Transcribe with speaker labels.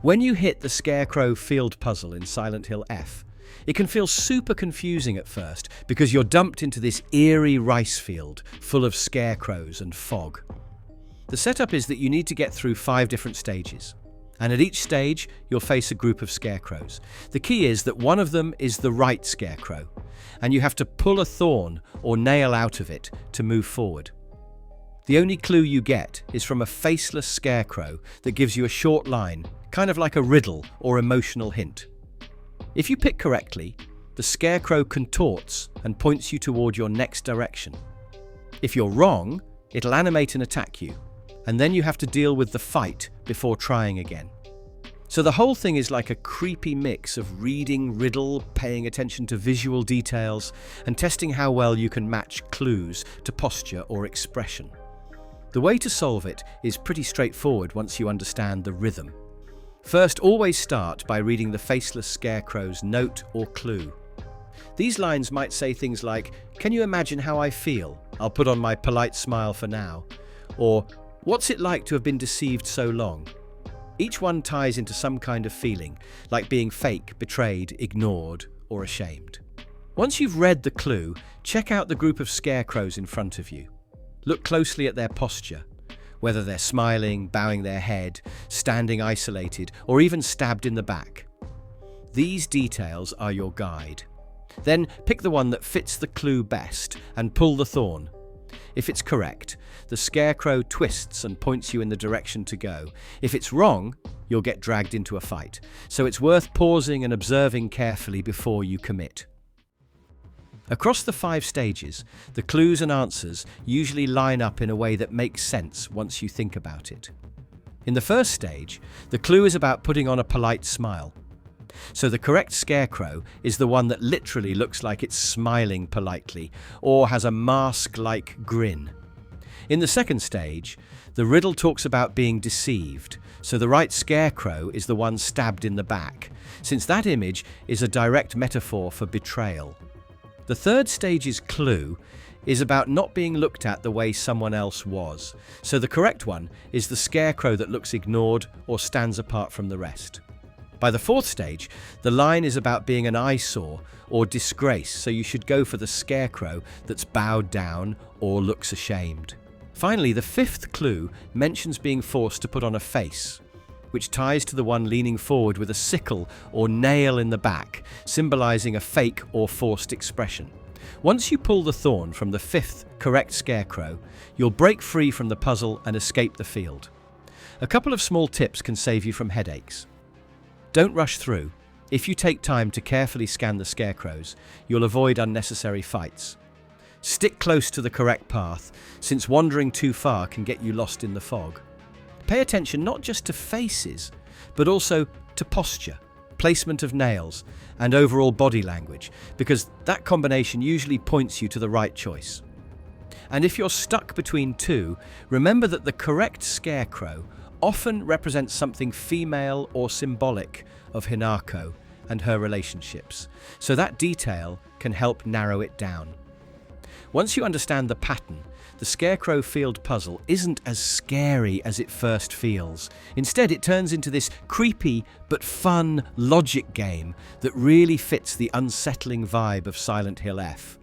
Speaker 1: When you hit the Scarecrow Field Puzzle in Silent Hill F, it can feel super confusing at first because you're dumped into this eerie rice field full of scarecrows and fog. The setup is that you need to get through 5 different stages, and at each stage you'll face a group of scarecrows. The key is that one of them is the right scarecrow, and you have to pull a thorn or nail out of it to move forward. The only clue you get is from a faceless scarecrow that gives you a short line, kind of like a riddle or emotional hint. If you pick correctly, the scarecrow contorts and points you toward your next direction. If you're wrong, it'll animate and attack you, and then you have to deal with the fight before trying again. So the whole thing is like a creepy mix of reading riddle, paying attention to visual details, and testing how well you can match clues to posture or expression. The way to solve it is pretty straightforward once you understand the rhythm. First, always start by reading the faceless scarecrow's note or clue. These lines might say things like, "Can you imagine how I feel? I'll put on my polite smile for now." Or, "What's it like to have been deceived so long?" Each one ties into some kind of feeling, like being fake, betrayed, ignored, or ashamed. Once you've read the clue, check out the group of scarecrows in front of you. Look closely at their posture, whether they're smiling, bowing their head, standing isolated, or even stabbed in the back. These details are your guide. Then pick the one that fits the clue best and pull the thorn. If it's correct, the scarecrow twists and points you in the direction to go. If it's wrong, you'll get dragged into a fight. So it's worth pausing and observing carefully before you commit. Across the 5 stages, the clues and answers usually line up in a way that makes sense once you think about it. In the first stage, the clue is about putting on a polite smile. So the correct scarecrow is the one that literally looks like it's smiling politely or has a mask-like grin. In the second stage, the riddle talks about being deceived, so the right scarecrow is the one stabbed in the back, since that image is a direct metaphor for betrayal. The third stage's clue is about not being looked at the way someone else was, so the correct one is the scarecrow that looks ignored or stands apart from the rest. By the 4th stage, the line is about being an eyesore or disgrace, so you should go for the scarecrow that's bowed down or looks ashamed. Finally, the 5th clue mentions being forced to put on a face, which ties to the one leaning forward with a sickle or nail in the back, symbolizing a fake or forced expression. Once you pull the thorn from the 5th correct scarecrow, you'll break free from the puzzle and escape the field. A couple of small tips can save you from headaches. Don't rush through. If you take time to carefully scan the scarecrows, you'll avoid unnecessary fights. Stick close to the correct path, since wandering too far can get you lost in the fog. Pay attention not just to faces, but also to posture, placement of nails, and overall body language, because that combination usually points you to the right choice. And if you're stuck between 2, remember that the correct scarecrow often represents something female or symbolic of Hinako and her relationships, so that detail can help narrow it down. Once you understand the pattern, the Scarecrow Field Puzzle isn't as scary as it first feels. Instead, it turns into this creepy but fun logic game that really fits the unsettling vibe of Silent Hill F.